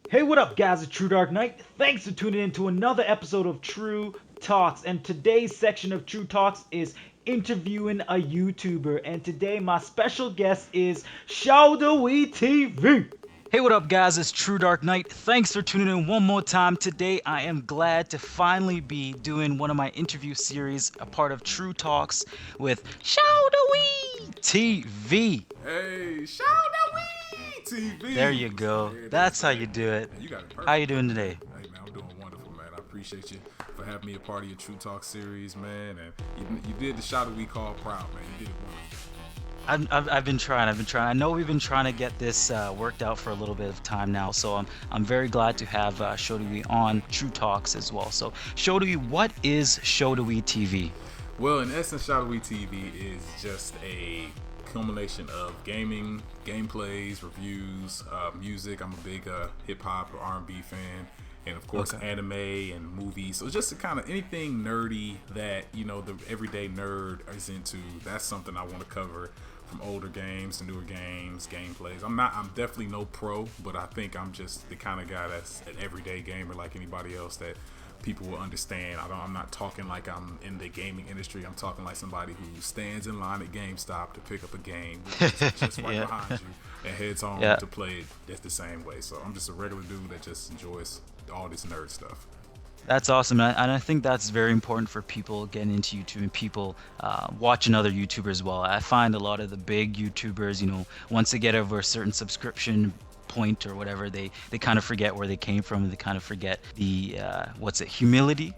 Hey, what up, guys? It's Trudrknight. Thanks for tuning in to another episode of True Talks. And today's section of True Talks is interviewing a YouTuber. And today, my special guest is ShowdaweeTV. Hey, what up, guys? It's Trudrknight. Thanks for tuning in one more time. Today, I am glad to finally be doing one of my interview series, a part of True Talks with ShowdaweeTV. Hey, ShowdaweeTV. There you go. There it That's is, how man. you do it. Man, you got it How you perfect, doing man. today? Hey, man, I'm doing wonderful, man. I appreciate you for having me a part of your True Talk series, man. And you did the Showdawee call proud, man. You did it wonderful. I've been trying. I know we've been trying to get this worked out for a little bit of time now. So I'm very glad to have Showdawee on True Talks as well. So Showdawee, what is Showdawee TV? Well, in essence, ShowdaweeTV is just a culmination of gaming, gameplays, reviews, music. I'm a big hip hop or R&B fan, and of course Okay. anime and movies. So just kind of anything nerdy that the everyday nerd is into. That's something I want to cover. From older games to newer games, gameplays. I'm definitely no pro, but I think I'm just the kind of guy that's an everyday gamer like anybody else that people will understand. I'm not talking like I'm in the gaming industry. I'm talking like somebody who stands in line at GameStop to pick up a game, just right Yeah. behind you, and heads home Yeah. to play it just the same way. So I'm just a regular dude that just enjoys all this nerd stuff. That's awesome, and I think that's very important for people getting into YouTube and people watching other YouTubers as well. I find a lot of the big YouTubers, once they get over a certain subscription point or whatever, they kind of forget where they came from. They kind of forget the humility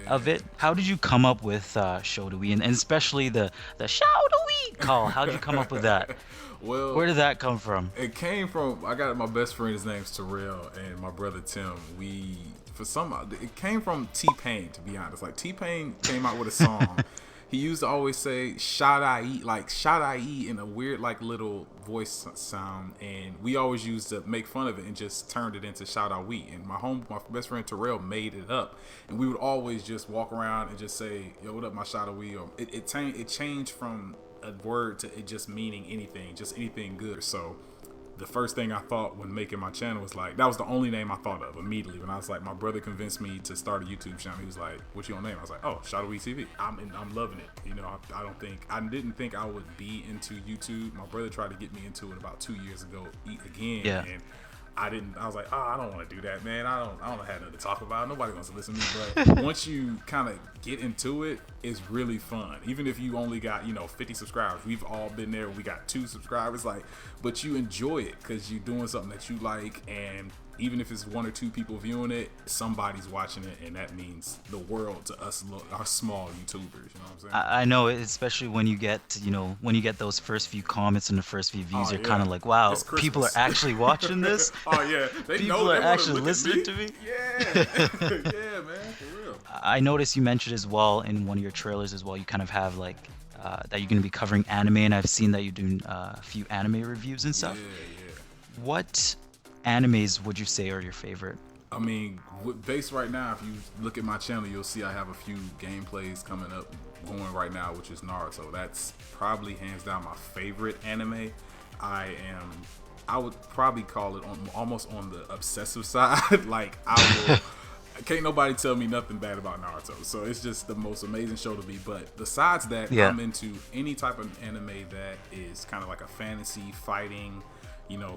of Yeah. it. How did you come up with Showdawee and especially the Showdawee call? How did you come up with that? Well, Where did that come from? it came from I got my best friend. His name's Terrell, and my brother Tim. It came from T Pain. To be honest, like T Pain came out with a song. He used to always say "Should I eat?" like "Should I eat?" in a weird like little voice sound, and we always used to make fun of it and just turned it into "Shout out we." And my best friend Terrell made it up, and we would always just walk around and just say, "Yo, what up, my shout out we?" Or it changed from a word to it just meaning anything, just anything good. So the first thing I thought when making my channel was like, that was the only name I thought of immediately. When I was like, my brother convinced me to start a YouTube channel. He was like, "What's your name?" I was like, "Oh, Shadowee TV." I'm loving it. I didn't think I would be into YouTube. My brother tried to get me into it about 2 years ago again, Yeah. and I was like, "Oh, I don't want to do that, man. I don't have nothing to talk about. Nobody wants to listen to me." But once you kind of get into it, it's really fun. Even if you only got 50 subscribers, we've all been there. We got 2 subscribers, but you enjoy it because you're doing something that you like, and even if it's one or two people viewing it, somebody's watching it, and that means the world to us, our small YouTubers. You know what I'm saying? I know, especially when you get those first few comments and the first few views, Oh you're kind yeah, of like, wow, it's people are Christmas. actually watching this. Oh yeah, they know People they are want to actually look at listening me. to me. Yeah, yeah, man, for real. I noticed you mentioned as well in one of your trailers as well. You kind of have like that you're going to be covering anime, and I've seen that you're doing a few anime reviews and Yeah, stuff. yeah. What animes would you say are your favorite? I mean, based right now, if you look at my channel, you'll see I have a few gameplays coming up going right now, which is Naruto. That's probably hands down my favorite anime. I would probably call it almost on the obsessive side. Like I will. Can't nobody tell me nothing bad about Naruto. So it's just the most amazing show to me. But besides that, Yeah. I'm into any type of anime that is kind of like a fantasy fighting,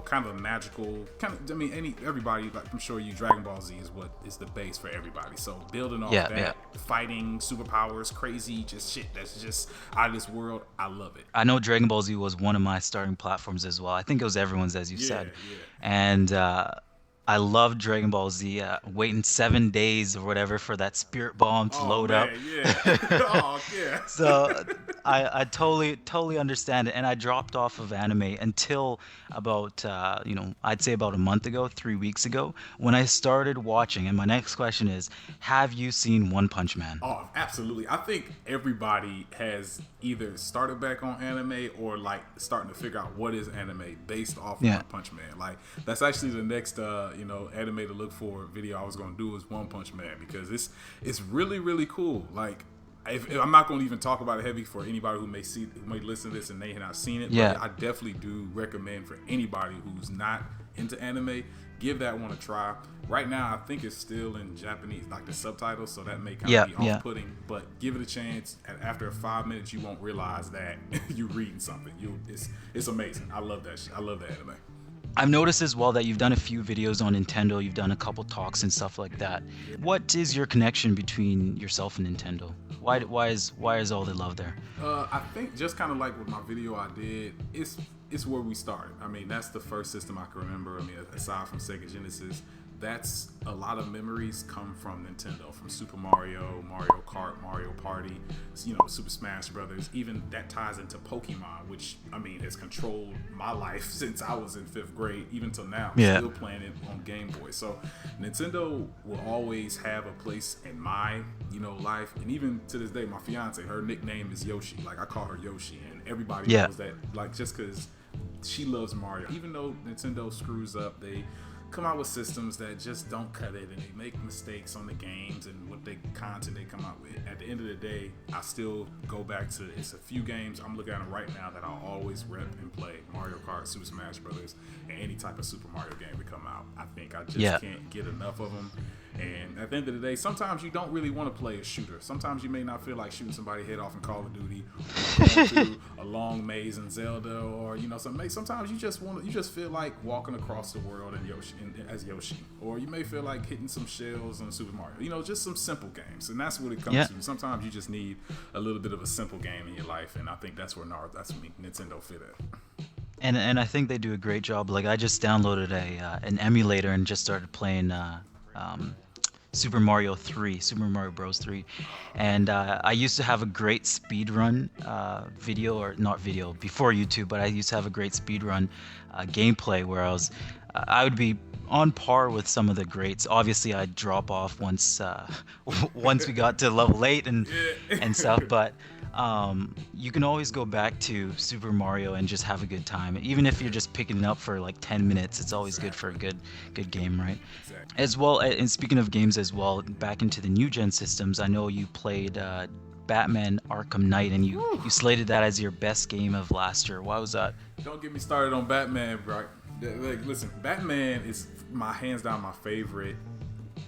kind of magical. Everybody, like I'm sure Dragon Ball Z is what is the base for everybody. So building off Yeah, that, yeah. fighting, superpowers, crazy, just shit that's just out of this world. I love it. I know Dragon Ball Z was one of my starting platforms as well. I think it was everyone's, as you Yeah, said. yeah. And I love Dragon Ball Z. Waiting 7 days or whatever for that spirit bomb to Oh load up. man, yeah. Oh yeah. So I totally understand it, and I dropped off of anime until about I'd say about a month ago, 3 weeks ago, when I started watching. And my next question is, have you seen One Punch Man? Oh, absolutely. I think everybody has either started back on anime or like starting to figure out what is anime based off Yeah. One Punch Man. Like that's actually the next anime to look for video I was gonna do is One Punch Man because it's really cool. Like if I'm not going to even talk about it heavy for anybody who may listen to this and they have not seen it. Yeah. But I definitely do recommend for anybody who's not into anime, give that one a try. Right now, I think it's still in Japanese, like the subtitles, so that may kind of Yeah, be yeah. off-putting. But give it a chance. And after 5 minutes, you won't realize that you're reading something. It's amazing. I love that. I love that anime. I've noticed as well that you've done a few videos on Nintendo, you've done a couple talks and stuff like that. Yeah. What is your connection between yourself and Nintendo? Why is all the love there? I think just kind of like with my video I did, it's where we started. I mean, that's the first system I can remember. I mean, aside from Sega Genesis, that's a lot of memories come from Nintendo, from Super Mario, Mario Kart, Mario Party, Super Smash Brothers. Even that ties into Pokemon, which I mean has controlled my life since I was in 5th grade, even till now. I'm Yeah. still playing it on Game Boy. So Nintendo will always have a place in my life, and even to this day, my fiance, her nickname is Yoshi. Like I call her Yoshi, and everybody Yeah. knows that. Like just because she loves Mario, even though Nintendo screws up, they come out with systems that just don't cut it, and they make mistakes on the games and what they content they come out with. At the end of the day, I still go back to it's a few games I'm looking at them right now that I'll always rep and play: Mario Kart, Super Smash Brothers, and any type of Super Mario game to come out. I think I just Yeah. can't get enough of them. And at the end of the day, sometimes you don't really want to play a shooter. Sometimes you may not feel like shooting somebody head off in Call of Duty, or going through a long maze in Zelda, or sometimes you just feel like walking across the world in Yoshi, as Yoshi, or you may feel like hitting some shells on Super Mario. Just some simple games, and that's what it comes Yeah. to. Sometimes you just need a little bit of a simple game in your life, and I think that's where Nintendo fit at. And I think they do a great job. Like I just downloaded an emulator and just started playing um, Super Mario Bros. 3, and I used to have a great speed run video, or not video before YouTube, but I used to have a great speed run gameplay where I would be on par with some of the greats. Obviously, I'd drop off once once we got to level 8 and stuff, but you can always go back to Super Mario and just have a good time. Even if you're just picking it up for like 10 minutes, it's always good for a good game, right? Exactly. As well, and speaking of games as well, back into the new gen systems, I know you played Batman Arkham Knight, and you slated that as your best game of last year. Why was that? Don't get me started on Batman, bro. Like, listen, Batman is hands down my favorite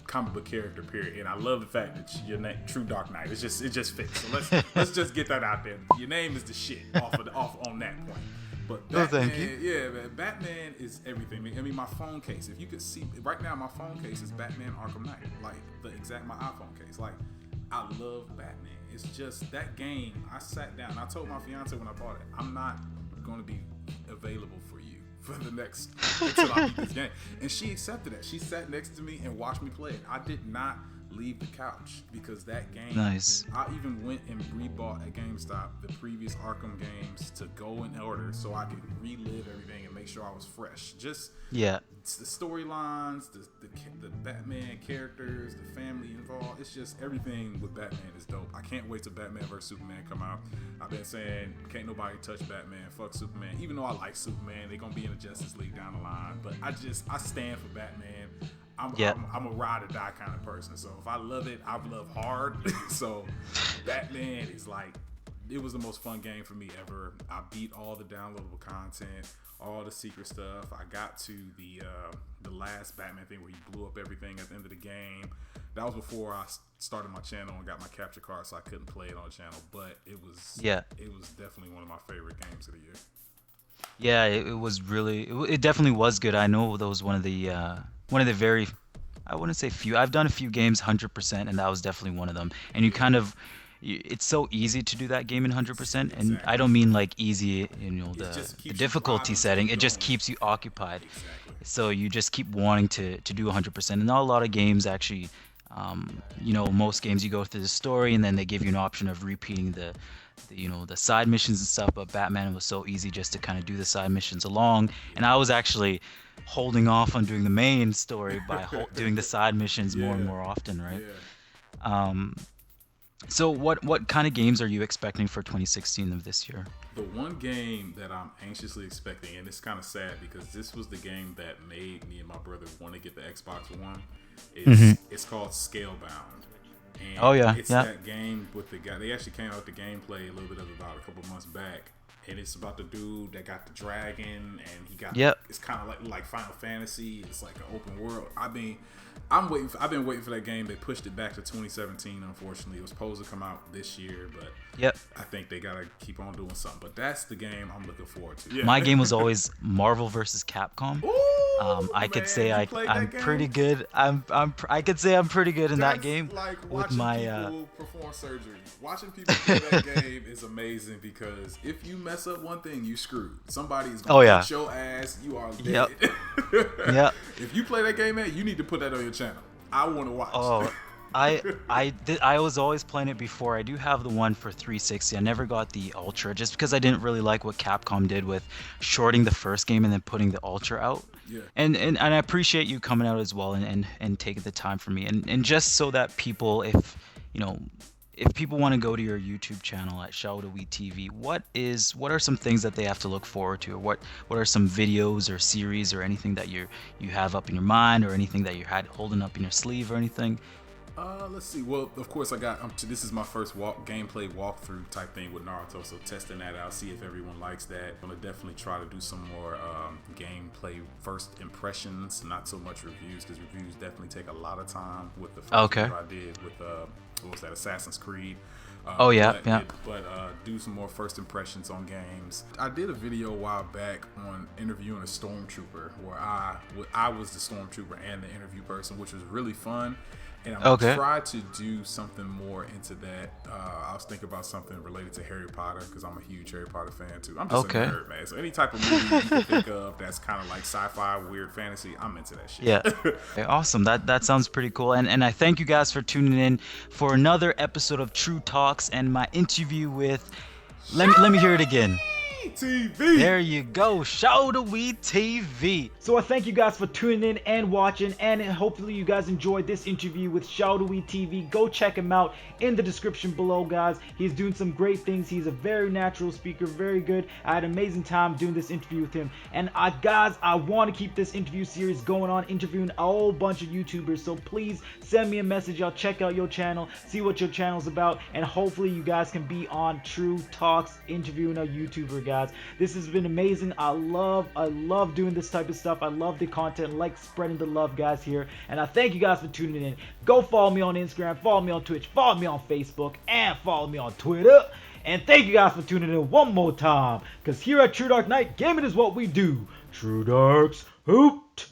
comic book character. Period. And I love the fact that your name, Trudrknight, it just fits. So let's just get that out there. Your name is the shit off on that point. But Batman, Thank you. yeah, man, Batman is everything. I mean, my phone case. If you could see right now, my phone case is Batman Arkham Knight, like my iPhone case. Like, I love Batman. It's just that game. I sat down. I told my fiance when I bought it, I'm not going to be available for you for the next until I beat this game. And she accepted that. She sat next to me and watched me play it. I did not leave the couch because that game. Nice. I even went and rebought at GameStop the previous Arkham games to go in order so I could relive everything and make sure I was fresh. Just Yeah. the storylines, the Batman characters, the family involved. It's just everything with Batman is dope. I can't wait till Batman vs Superman come out. I've been saying can't nobody touch Batman. Fuck Superman. Even though I like Superman, they're gonna be in the Justice League down the line. But I stand for Batman. I'm a ride or die kind of person. So if I love it, I love hard. So Batman is like, it was the most fun game for me ever. I beat all the downloadable content, all the secret stuff. I got to the last Batman thing where he blew up everything at the end of the game. That was before I started my channel and got my capture card, so I couldn't play it on the channel. But it was definitely one of my favorite games of the year. Yeah, it was really, it definitely was good. I know that was one of the very, I wouldn't say few. I've done a few games 100%, and that was definitely one of them. And it's so easy to do that game in 100%, and Exactly. I don't mean like easy, the just keeps you difficulty driving, setting. keep It just going. keeps you occupied. Exactly. So you just keep wanting to do 100%. And not a lot of games actually, most games you go through the story and then they give you an option of repeating the side missions and stuff. But Batman was so easy just to kind of do the side missions along. And I was actually holding off on doing the main story by doing the side missions more and Yeah. more often, right? Yeah. So what kind of games are you expecting for 2016 of this year? The one game that I'm anxiously expecting, and it's kind of sad because this was the game that made me and my brother want to get the Xbox One, is it's called Scalebound. And Oh, yeah, it's yeah. that game with the guy. They actually came out with the gameplay a little bit of about a couple months back, and it's about the dude that got the dragon, and he got Yep. it's kind of like Final Fantasy. It's like an open world. I mean, I've been waiting for that game. They pushed it back to 2017. Unfortunately, it was supposed to come out this year, but Yep. I think they gotta keep on doing something. But that's the game I'm looking forward to. Yeah. My game was always Marvel versus Capcom. Ooh, I could man, say you played I'm that game? pretty good. I could say I'm pretty good in that That's game. like With watching my people perform surgery. Watching people play that game is amazing because if you mess up one thing, you screwed. Somebody is Oh, gonna yeah. beat your ass. You are dead. Yep. Yep. If you play that game, man, you need to put that on your channel. I want to watch. Oh, I was always playing it before. I do have the one for 360. I never got the Ultra just because I didn't really like what Capcom did with shorting the first game and then putting the Ultra out. Yeah. And I appreciate you coming out as well and taking the time for me. And just so that people, if you know, if people want to go to your YouTube channel at ShowdaweeTV, what are some things that they have to look forward to, or what are some videos or series or anything that you have up in your mind, or anything that you had holding up in your sleeve or anything? Let's see. Well, of course, I got. This is my first gameplay walkthrough type thing with Naruto, so testing that out, see if everyone likes that. I'm gonna definitely try to do some more gameplay first impressions, not so much reviews, because reviews definitely take a lot of time. With the first video I did with what was that, Assassin's Creed. Oh yeah, yeah. But do some more first impressions on games. I did a video a while back on interviewing a stormtrooper, where I was the stormtrooper and the interview person, which was really fun. And I'm gonna try to do something more into that. I was thinking about something related to Harry Potter because I'm a huge Harry Potter fan too. I'm just a nerd, man. So any type of movie you can think of that's kind of like sci-fi, weird fantasy, I'm into that shit. Yeah. Okay, awesome. That sounds pretty cool. And I thank you guys for tuning in for another episode of True Talks and my interview with. Let me hear it again. TV. There you go, ShowdaweeTV. So I thank you guys for tuning in and watching, and hopefully you guys enjoyed this interview with ShowdaweeTV. Go check him out in the description below, guys. He's doing some great things. He's a very natural speaker, very good. I had an amazing time doing this interview with him. And guys, I want to keep this interview series going on, interviewing a whole bunch of YouTubers. So please send me a message. I'll check out your channel, see what your channel's about, and hopefully you guys can be on True Talks interviewing a YouTuber, guys. This has been amazing. I love doing this type of stuff. I love the content, like spreading the love, guys, here. And I thank you guys for tuning in. Go follow me on Instagram, follow me on Twitch, follow me on Facebook, and follow me on Twitter. And thank you guys for tuning in one more time, because here at Trudrknight, gaming is what we do. True Darks hoot.